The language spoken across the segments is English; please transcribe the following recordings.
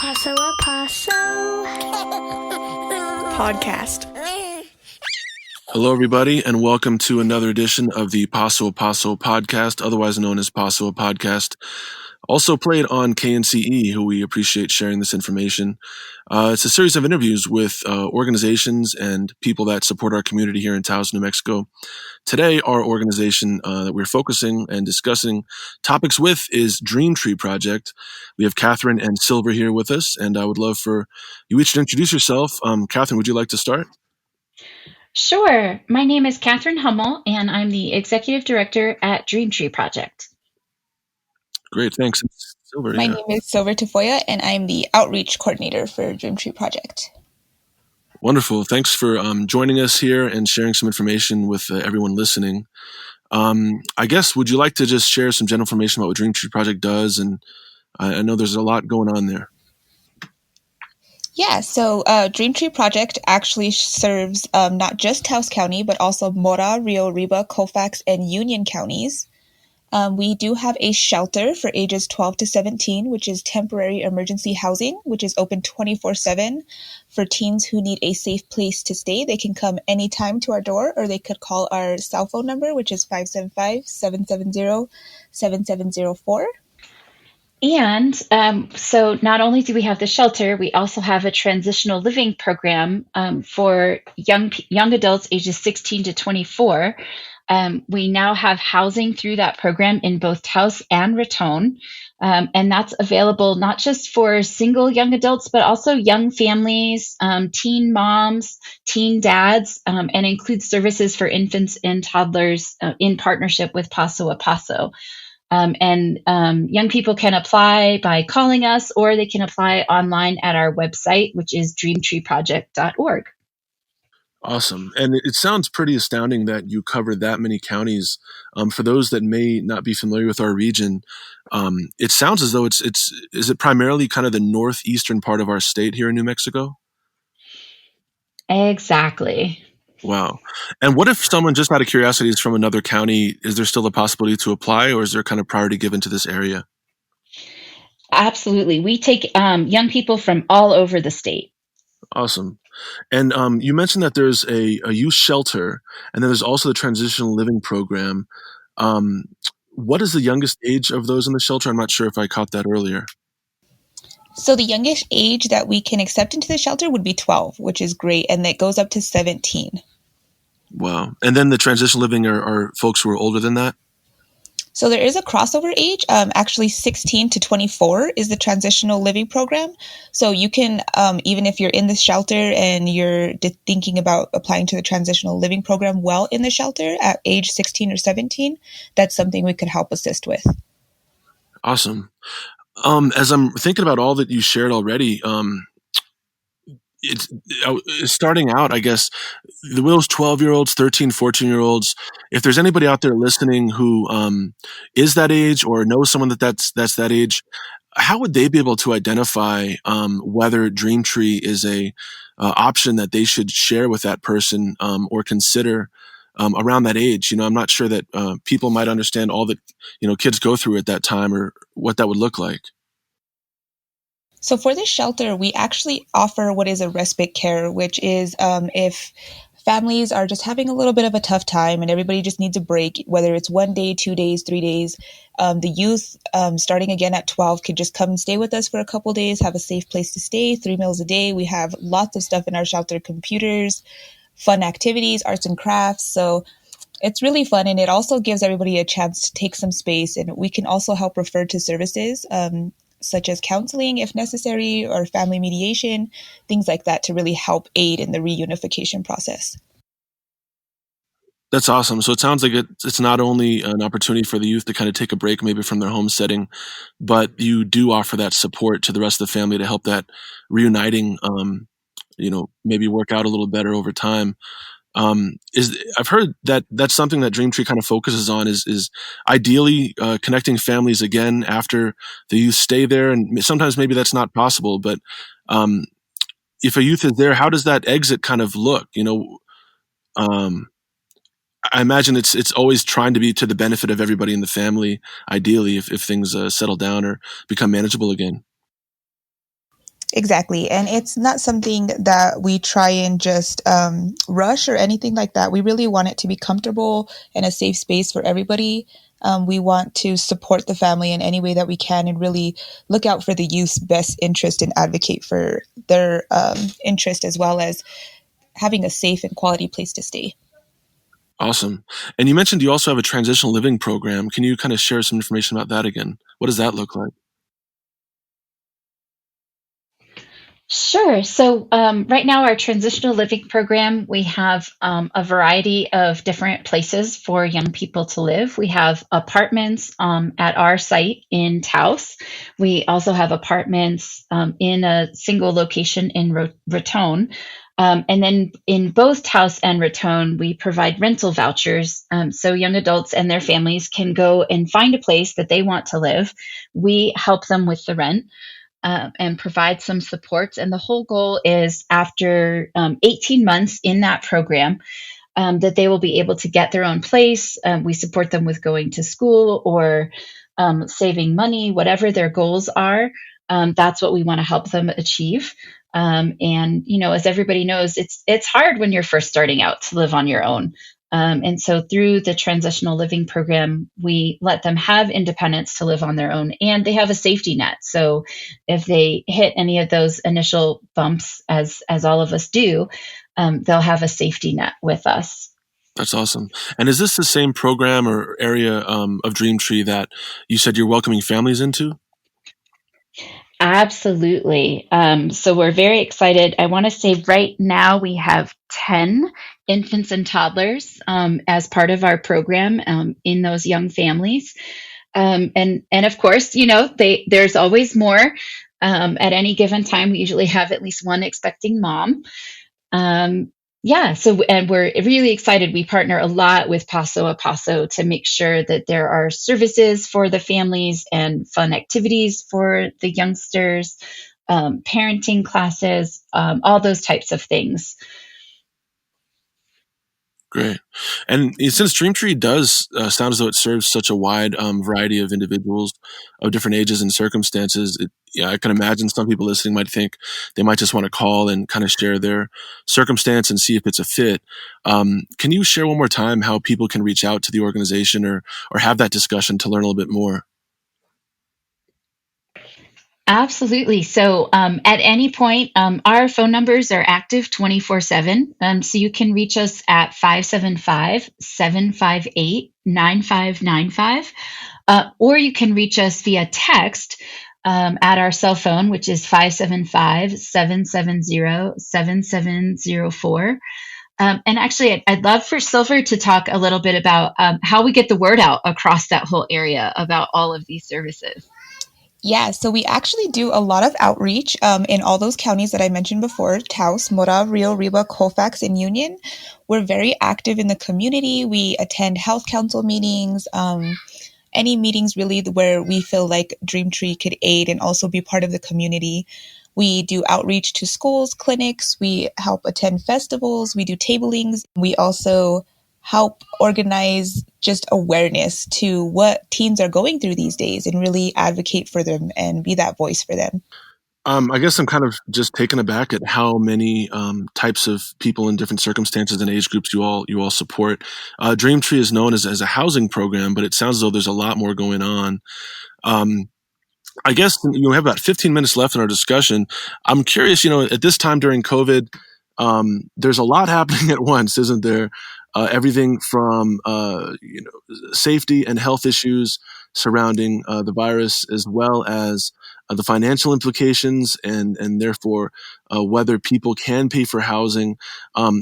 Paso a Paso podcast. Hello, everybody, and welcome to another edition of the Paso a Paso podcast, otherwise known as Paso a Podcast. Also played on KNCE, who we appreciate sharing this information. It's a series of interviews with organizations and people that support our community here in Taos, New Mexico. Today, our organization that we're focusing and discussing topics with is DreamTree Project. We have Catherine and Silver here with us, and I would love for you each to introduce yourself. Catherine, would you like to start? Sure. My name is Catherine Hummel, and I'm the Executive Director at DreamTree Project. Great, thanks. Silver, My name is Silver Tafoya, and I'm the Outreach Coordinator for DreamTree Project. Wonderful. Thanks for joining us here and sharing some information with everyone listening. I guess, would you like to just share some general information about what DreamTree Project does? And I know there's a lot going on there. Yeah, so DreamTree Project actually serves not just Taos County, but also Mora, Rio Arriba, Colfax, and Union counties. We do have a shelter for ages 12 to 17, which is temporary emergency housing, which is open 24/7 for teens who need a safe place to stay. They can come anytime to our door, or they could call our cell phone number, which is 575-770-7704. And so not only do we have the shelter, we also have a transitional living program for young adults ages 16 to 24. We now have housing through that program in both Taos and Raton. And that's available not just for single young adults, but also young families, teen moms, teen dads, and includes services for infants and toddlers in partnership with Paso a Paso. Young people can apply by calling us, or they can apply online at our website, which is dreamtreeproject.org. Awesome. And it sounds pretty astounding that you cover that many counties. For those that may not be familiar with our region, it sounds as though is it primarily kind of the northeastern part of our state here in New Mexico? Exactly. Wow. And what if someone, just out of curiosity, is from another county? Is there still a possibility to apply, or is there kind of priority given to this area? Absolutely. We take young people from all over the state. Awesome. And you mentioned that there's a youth shelter, and then there's also the transitional living program. What is the youngest age of those in the shelter? I'm not sure if I caught that earlier. So the youngest age that we can accept into the shelter would be 12, which is great, and that goes up to 17. Wow. And then the transitional living are folks who are older than that? So there is a crossover age. Actually, 16 to 24 is the transitional living program. So you can, even if you're in the shelter and you're thinking about applying to the transitional living program while in the shelter at age 16 or 17, that's something we could help assist with. Awesome. As I'm thinking about all that you shared already, it's starting out, I guess, those 12-year-olds, 13, 14-year-olds, if there's anybody out there listening who is that age or knows someone that's that age, how would they be able to identify whether DreamTree is a option that they should share with that person or consider around that age? I'm not sure that people might understand all that kids go through at that time or what that would look like. So for this shelter, we actually offer what is a respite care, which is if families are just having a little bit of a tough time and everybody just needs a break, whether it's 1 day, 2 days, 3 days, the youth starting again at 12 could just come and stay with us for a couple days, have a safe place to stay, 3 meals a day. We have lots of stuff in our shelter, computers, fun activities, arts and crafts. So it's really fun, and it also gives everybody a chance to take some space, and we can also help refer to services such as counseling if necessary, or family mediation, things like that, to really help aid in the reunification process. That's awesome. So it sounds like it's not only an opportunity for the youth to kind of take a break maybe from their home setting, but you do offer that support to the rest of the family to help that reuniting, maybe work out a little better over time. I've heard that that's something that DreamTree kind of focuses on is ideally connecting families again after the youth stay there, and sometimes maybe that's not possible. But if a youth is there, how does that exit kind of look? I imagine it's always trying to be to the benefit of everybody in the family. Ideally, if things settle down or become manageable again. Exactly. And it's not something that we try and just rush or anything like that. We really want it to be comfortable and a safe space for everybody. We want to support the family in any way that we can and really look out for the youth's best interest and advocate for their interest as well as having a safe and quality place to stay. Awesome. And you mentioned you also have a transitional living program. Can you kind of share some information about that again? What does that look like? Sure. So right now, our transitional living program, we have a variety of different places for young people to live. We have apartments at our site in Taos. We also have apartments in a single location in Raton. And then in both Taos and Raton, we provide rental vouchers. So young adults and their families can go and find a place that they want to live. We help them with the rent. And provide some supports. And the whole goal is after 18 months in that program, that they will be able to get their own place. We support them with going to school or saving money, whatever their goals are. That's what we want to help them achieve. And as everybody knows, it's hard when you're first starting out to live on your own. And so through the transitional living program, we let them have independence to live on their own, and they have a safety net. So if they hit any of those initial bumps, as all of us do, they'll have a safety net with us. That's awesome. And is this the same program or area of DreamTree that you said you're welcoming families into? Absolutely. So we're very excited. I want to say right now we have 10 infants and toddlers as part of our program in those young families. And of course, there's always more. At any given time, we usually have at least one expecting mom. And we're really excited. We partner a lot with Paso a Paso to make sure that there are services for the families and fun activities for the youngsters, parenting classes, all those types of things. Great. And since DreamTree does sound as though it serves such a wide variety of individuals of different ages and circumstances, I can imagine some people listening might think they might just want to call and kind of share their circumstance and see if it's a fit. Can you share one more time how people can reach out to the organization or have that discussion to learn a little bit more? Absolutely. So at any point, our phone numbers are active 24/7. So you can reach us at 575-758-9595. Or you can reach us via text at our cell phone, which is 575-770-7704. And actually, I'd love for Silver to talk a little bit about how we get the word out across that whole area about all of these services. Yeah, so we actually do a lot of outreach in all those counties that I mentioned before, Taos, Mora, Rio Arriba, Colfax, and Union. We're very active in the community. We attend health council meetings, any meetings really where we feel like DreamTree could aid and also be part of the community. We do outreach to schools, clinics. We help attend festivals. We do tablings. We also help organize just awareness to what teens are going through these days and really advocate for them and be that voice for them. I guess I'm kind of just taken aback at how many types of people in different circumstances and age groups you all support. DreamTree is known as a housing program, but it sounds as though there's a lot more going on. I guess we have about 15 minutes left in our discussion. I'm curious, at this time during COVID, there's a lot happening at once, isn't there? Everything from safety and health issues surrounding the virus, as well as the financial implications, and therefore whether people can pay for housing.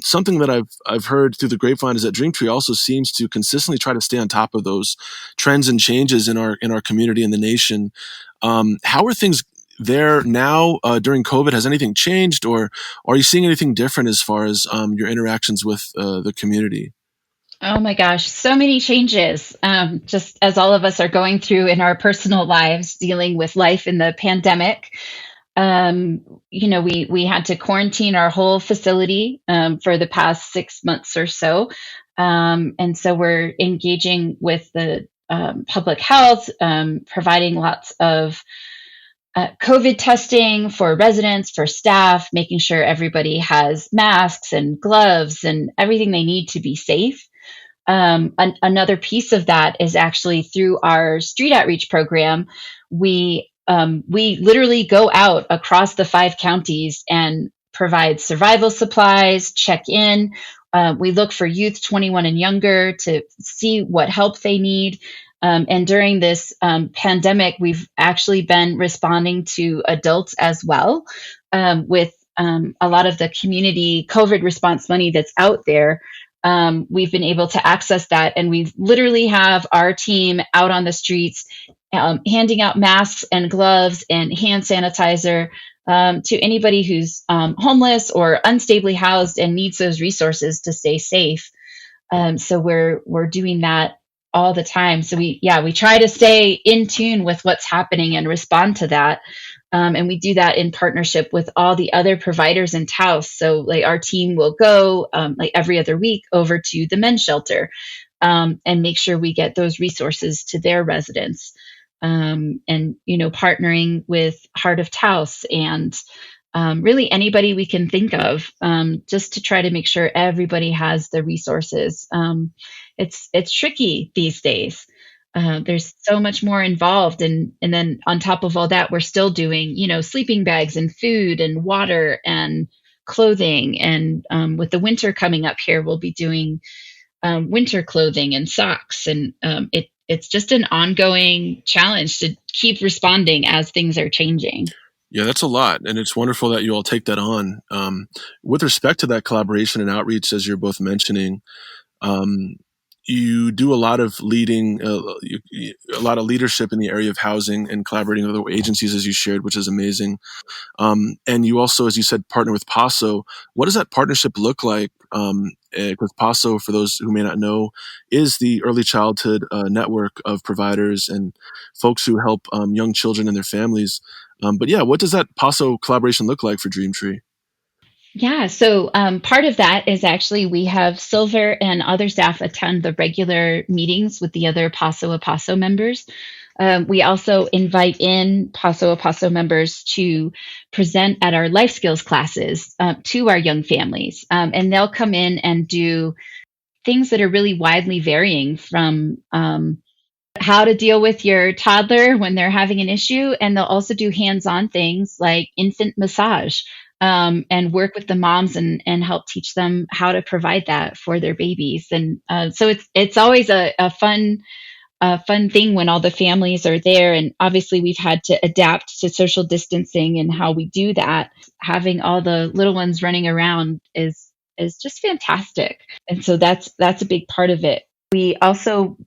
Something that I've heard through the grapevine is that DreamTree also seems to consistently try to stay on top of those trends and changes in our community and the nation. How are things there now during COVID? Has anything changed, or are you seeing anything different as far as your interactions with the community? Oh my gosh, so many changes. Just as all of us are going through in our personal lives, dealing with life in the pandemic. We had to quarantine our whole facility for the past 6 months or so. And so we're engaging with the public health, providing lots of COVID testing for residents, for staff, making sure everybody has masks and gloves and everything they need to be safe. Another piece of that is actually through our street outreach program. We literally go out across the 5 counties and provide survival supplies, check in. We look for youth 21 and younger to see what help they need. And during this pandemic, we've actually been responding to adults as well, with a lot of the community COVID response money that's out there. We've been able to access that, and we literally have our team out on the streets, handing out masks and gloves and hand sanitizer to anybody who's homeless or unstably housed and needs those resources to stay safe. So we're doing that all the time. So we try to stay in tune with what's happening and respond to that. And we do that in partnership with all the other providers in Taos. So like our team will go like every other week over to the men's shelter and make sure we get those resources to their residents. And, partnering with Heart of Taos and really anybody we can think of, just to try to make sure everybody has the resources. It's tricky these days. There's so much more involved, and then on top of all that, we're still doing sleeping bags and food and water and clothing, and with the winter coming up here, we'll be doing winter clothing and socks, and it's just an ongoing challenge to keep responding as things are changing. Yeah, that's a lot, and it's wonderful that you all take that on. With respect to that collaboration and outreach, as you're both mentioning, you do a lot of leading, a lot of leadership in the area of housing and collaborating with other agencies, as you shared, which is amazing. And you also, as you said, partner with PASO. What does that partnership look like? Because PASO, for those who may not know, is the early childhood network of providers and folks who help young children and their families. But yeah, what does that PASO collaboration look like for DreamTree? Yeah, so part of that is actually we have Silver and other staff attend the regular meetings with the other Paso a Paso members. We also invite in Paso a Paso members to present at our life skills classes to our young families. And they'll come in and do things that are really widely varying from how to deal with your toddler when they're having an issue. And they'll also do hands-on things like infant massage. And work with the moms and help teach them how to provide that for their babies. And so it's always a fun thing when all the families are there. And obviously we've had to adapt to social distancing and how we do that. Having all the little ones running around is just fantastic. And so that's a big part of it. We also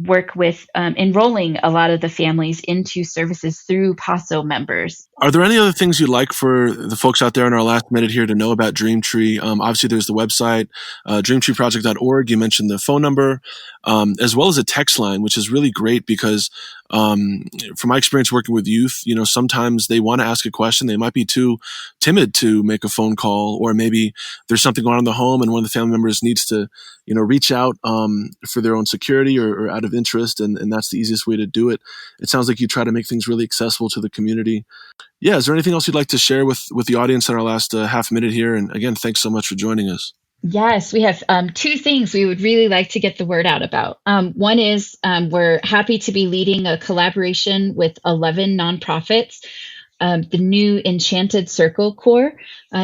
work with enrolling a lot of the families into services through PASO members. Are there any other things you'd like for the folks out there in our last minute here to know about DreamTree? Obviously, there's the website, dreamtreeproject.org. You mentioned the phone number, as well as a text line, which is really great because from my experience working with youth, sometimes they want to ask a question. They might be too timid to make a phone call, or maybe there's something going on in the home and one of the family members needs to, reach out for their own security or out of interest. And that's the easiest way to do it. It sounds like you try to make things really accessible to the community. Yeah. Is there anything else you'd like to share with the audience in our last half minute here? And again, thanks so much for joining us. Yes, we have two things we would really like to get the word out about. One is we're happy to be leading a collaboration with 11 nonprofits, the new Enchanted Circle Corps.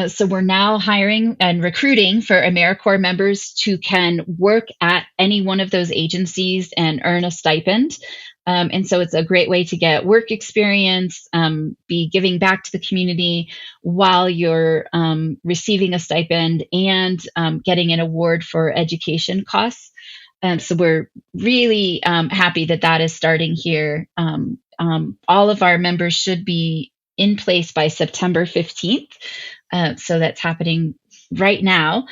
So we're now hiring and recruiting for AmeriCorps members who can work at any one of those agencies and earn a stipend. And so it's a great way to get work experience, be giving back to the community while you're receiving a stipend and getting an award for education costs. So we're really happy that is starting here. All of our members should be in place by September 15th. So that's happening right now.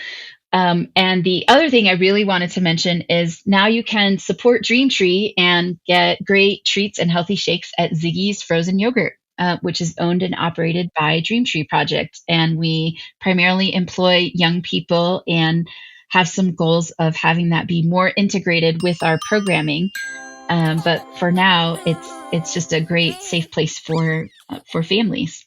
And the other thing I really wanted to mention is now you can support DreamTree and get great treats and healthy shakes at Ziggy's Frozen Yogurt, which is owned and operated by DreamTree Project. And we primarily employ young people and have some goals of having that be more integrated with our programming. But for now, it's just a great safe place for families.